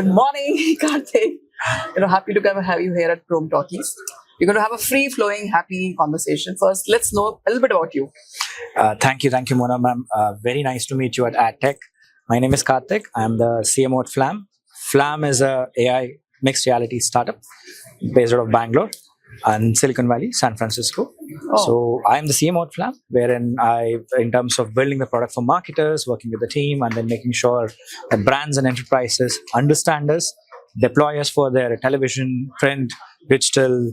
Good morning, Karthik. Happy to have you here at Talkies. We're going to have a free-flowing, happy conversation. First, let's know a little bit about you. Thank you, Mona ma'am. Very nice to meet you at AdTech. My name is Karthik. I am the CMO at Flam. Flam is a AI mixed reality startup based out of Bangalore and Silicon Valley, San Francisco. Oh. So I am the CMO at Flam, wherein in terms of building the product for marketers, working with the team, and then making sure that brands and enterprises understand us, deploy us for their television, print, digital,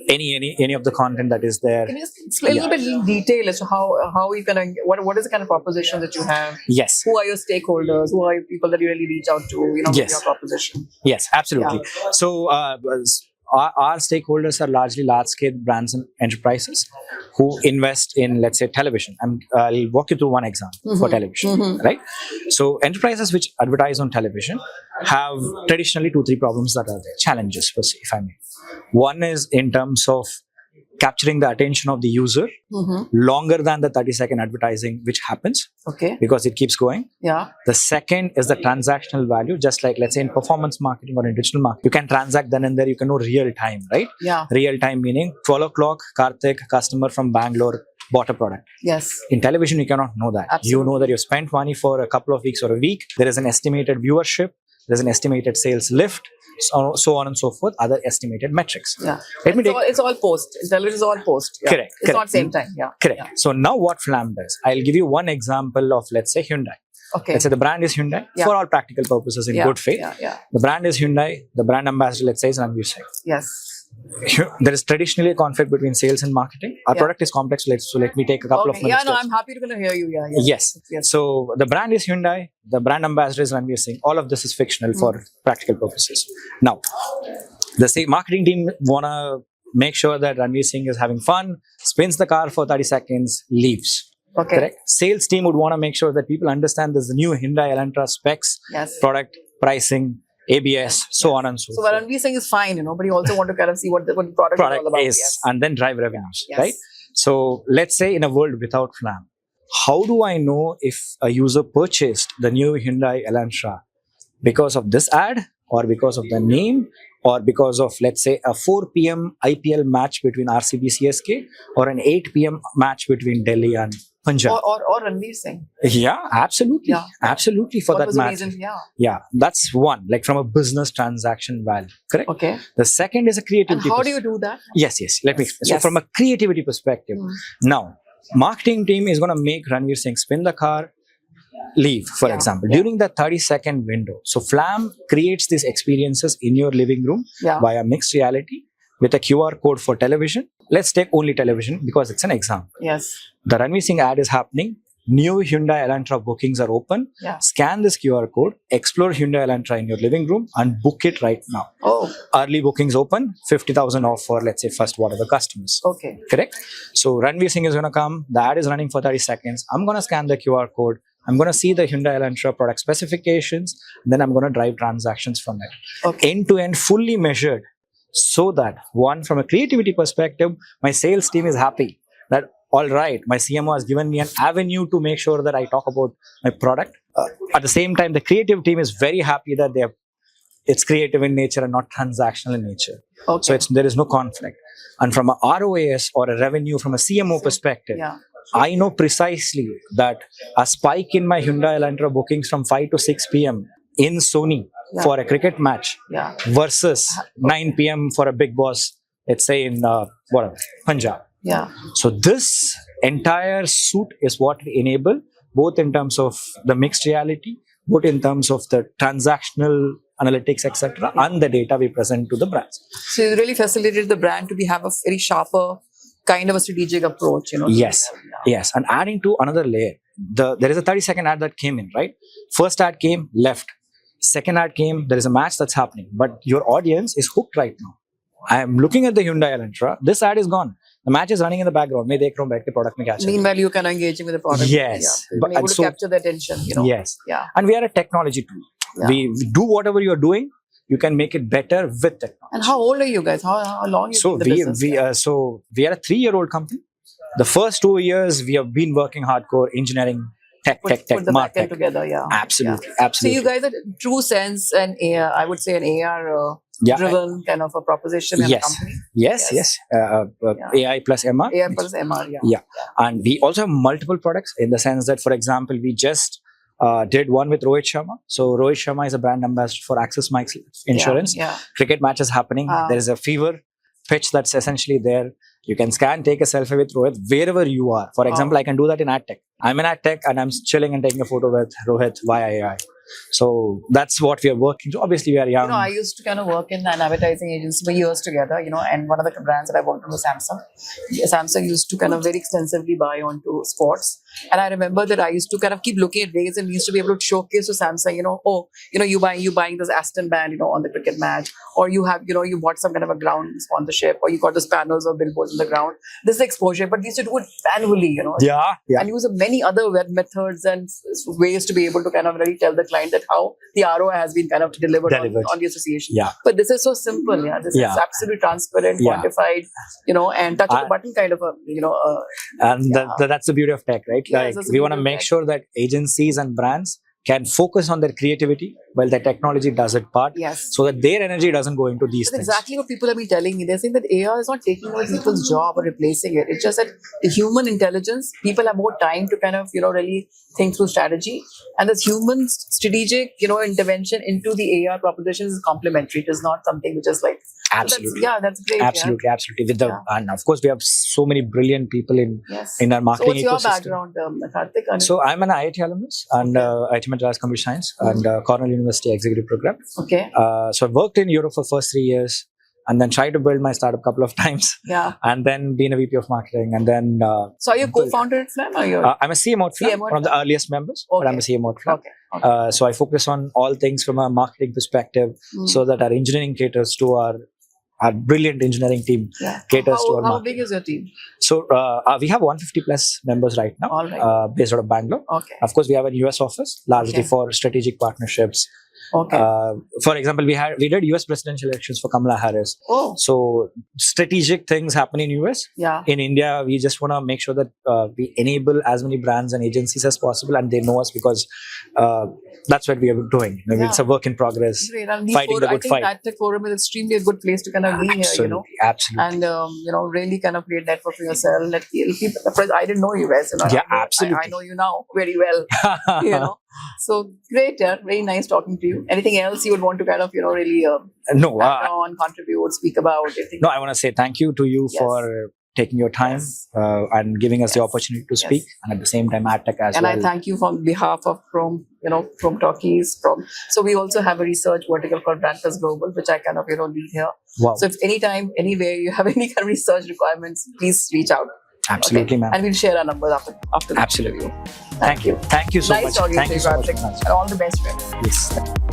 any of the content that is there. Can you just explain a little bit in detail as to how you what is the kind of proposition that you have? Yes. Who are your stakeholders? Who are your people that you really reach out to? With your proposition. Yes, absolutely. Yeah. So our stakeholders are largely large-scale brands and enterprises who invest in, let's say, television. I'll walk you through one example for television, right? So enterprises which advertise on television have traditionally 2-3 problems that are there, challenges, per se, if I may. One is in terms of capturing the attention of the user longer than the 30-second advertising which happens, because it keeps going. Yeah. The second is the transactional value, just like, let's say, in performance marketing or in digital marketing, you can transact then and there, you can know real time, right? Yeah. Real time meaning 12 o'clock, Karthik, customer from Bangalore, bought a product. Yes. In television, you cannot know that. Absolutely. You know that you spent money for a couple of weeks or a week. There is an estimated viewership. There's an estimated sales lift. So on and so forth, other estimated metrics. Yeah. It's all post. Television is all post. Yeah. Correct. It's not same time. Yeah. Correct. Yeah. So now what Flam does, I'll give you one example of, let's say, Hyundai. Okay. Let's say the brand is Hyundai for all practical purposes in good faith. Yeah. The brand is Hyundai. The brand ambassador, let's say, is Ranveer Singh. Yes. There is traditionally a conflict between sales and marketing. Our product is complex, so let me take a couple of minutes. Yeah, no, I'm happy to hear you. Yeah. Yes. So the brand is Hyundai. The brand ambassador is Ranveer Singh. All of this is fictional for practical purposes. Now, the marketing team wanna make sure that Ranveer Singh is having fun, spins the car for 30 seconds, leaves. Okay. Correct? Sales team would want to make sure that people understand there's the new Hyundai Elantra specs, product, pricing, ABS, so on and so forth. So what Ranveer Singh is fine, but you also want to see what the product is all about. And then drive revenues, right? So let's say in a world without Flam, how do I know if a user purchased the new Hyundai Elantra because of this ad, or because of the name, or because of, let's say, a 4 p.m. IPL match between RCB CSK, or an 8 p.m. match between Delhi and Punjab? Or Ranveer Singh. Yeah, absolutely. Yeah. Absolutely, for that match. Yeah, that's one, like from a business transaction value. Correct? Okay. The second is a creativity. And how do you do that? Yes. Let me explain. So from a creativity perspective, now, marketing team is going to make Ranveer Singh spin the car, leave, for example, during the 30-second window. So Flam creates these experiences in your living room via mixed reality with a QR code for television. Let's take only television because it's an example. Yes. The Ranveer Singh ad is happening. New Hyundai Elantra bookings are open. Scan this QR code, explore Hyundai Elantra in your living room and book it right now. Oh. Early bookings open, 50,000 off for, let's say, first whatever customers. Okay. Correct? So Ranveer Singh is going to come. The ad is running for 30 seconds. I'm going to scan the QR code. I'm going to see the Hyundai Elantra product specifications. Then I'm going to drive transactions from it. Okay. End-to-end, fully measured, so that, one, from a creativity perspective, my sales team is happy that, all right, my CMO has given me an avenue to make sure that I talk about my product. At the same time, the creative team is very happy that it's creative in nature and not transactional in nature. Okay. So there is no conflict. And from a ROAS or a revenue from a CMO perspective, I know precisely that a spike in my Hyundai Elantra bookings from 5 to 6 p.m. in Sony for a cricket match versus 9 p.m. for a Big Boss, let's say in Punjab. Yeah. So this entire suite is what we enable, both in terms of the mixed reality, both in terms of the transactional analytics, etc., and the data we present to the brands. So you really facilitated the brand to have a very sharper kind of a strategic approach, Yes. And adding to another layer, there is a 30-second ad that came in, right? First ad came, left. Second ad came, there is a match that's happening, but your audience is hooked right now. I am looking at the Hyundai Elantra. This ad is gone. The match is running in the background. Meanwhile, you can engaging with the product. Yes. But able to capture the attention. Yes. Yeah. And we are a technology tool. Yeah. We do whatever you're doing. You can make it better with technology. And how old are you guys? How long is the business? So we are a 3-year-old company. The first 2 years we have been working hardcore, engineering, tech, put the more back end tech. together. Yeah. Absolutely, Yeah. So absolutely. you guys are true sense and AR, I would say an AR Yeah. driven kind of a proposition in a Yes, company. yes. Yeah. AI plus MR. AR plus MR. Yeah. Yeah. And we also have multiple products in the sense that, for example, we just did one with Rohit Sharma. So Rohit Sharma is a brand ambassador for Axis Mike Insurance. Yeah. Cricket matches happening. There is a fever pitch that's essentially there. You can scan, take a selfie with Rohit wherever you are. For example, I can do that in ad tech. I'm in ad tech and I'm chilling and taking a photo with Rohit via AI. So that's what we are working to. Obviously, we are young. I used to kind of work in an advertising agency for years together, and one of the brands that I worked on was Samsung. Samsung used to kind of very extensively buy onto sports. And I remember that I used to kind of keep looking at ways and we used to be able to showcase to Samsung, you buying this Aston band, on the cricket match, or you have, you bought some kind of a ground sponsorship, or you got those panels or billboards on the ground. This is exposure, but we used to do it manually, Yeah. and use many other web methods and ways to be able to kind of really tell the client that how the ROI has been kind of delivered. On the association. Yeah. But this is so simple. Yeah. This is absolutely transparent, quantified, and touch of the button kind of that's the beauty of tech, right? Yes, like we want to make sure that agencies and brands can focus on their creativity while the technology does its part. Yes. So that their energy doesn't go into these That's things. exactly what people have been telling me. They're saying that AI is not taking away people's job or replacing it. It's just that the human intelligence, people have more time to kind of, really think through strategy. And this human strategic, intervention into the AR propositions is complementary. It is not something which is like, absolutely. That's great. Absolutely. And of course, we have so many brilliant people in our marketing ecosystem. So what's ecosystem. your background, Karthik? So I'm an IIT alumnus and IIT Madras Computer Science and Cornell University Executive Program. Okay. So I worked in Europe for first 3 years and then tried to build my startup a couple of times. Yeah. And then being a VP of marketing and then... so are you co-founder at Flam? Or I'm a CMO at Flam, one of the earliest members, but I'm a CMO at Flam. Okay. So I focus on all things from a marketing perspective so that our engineering caters to our brilliant engineering team caters to our How market. big is your team? So we have 150 plus members right now, All right. based out of Bangalore. Okay. Of course, we have a US office largely for strategic partnerships. Okay. For example, we did US presidential elections for Kamala Harris. Oh. So strategic things happen in US. Yeah. In India, we just want to make sure that we enable as many brands and agencies as possible, and they know us because that's what we are doing. It's a work in progress. Great. And Fighting the good fight. I think that forum is extremely a good place to kind of be here, Absolutely. And really kind of create network for yourself. Let people. I didn't know you guys. Absolutely. I know you now very well. So great. Yeah. Very nice talking to you. Anything else you would want to kind of really contribute, speak about? No, I want to say thank you to you for taking your time and giving us the opportunity to speak, and at the same time ad tech as well. And I thank you on behalf of from Talkies. So we also have a research vertical called BrandPulse Global, which I kind of lead here. Wow. So if anytime, anywhere you have any kind of research requiremements, please reach out. Absolutely, ma'am. And we'll share our numbers after the Absolutely. interview. Thank you. Thank you so much. Nice talking to you, Karthik. And all the best, friends. Yes.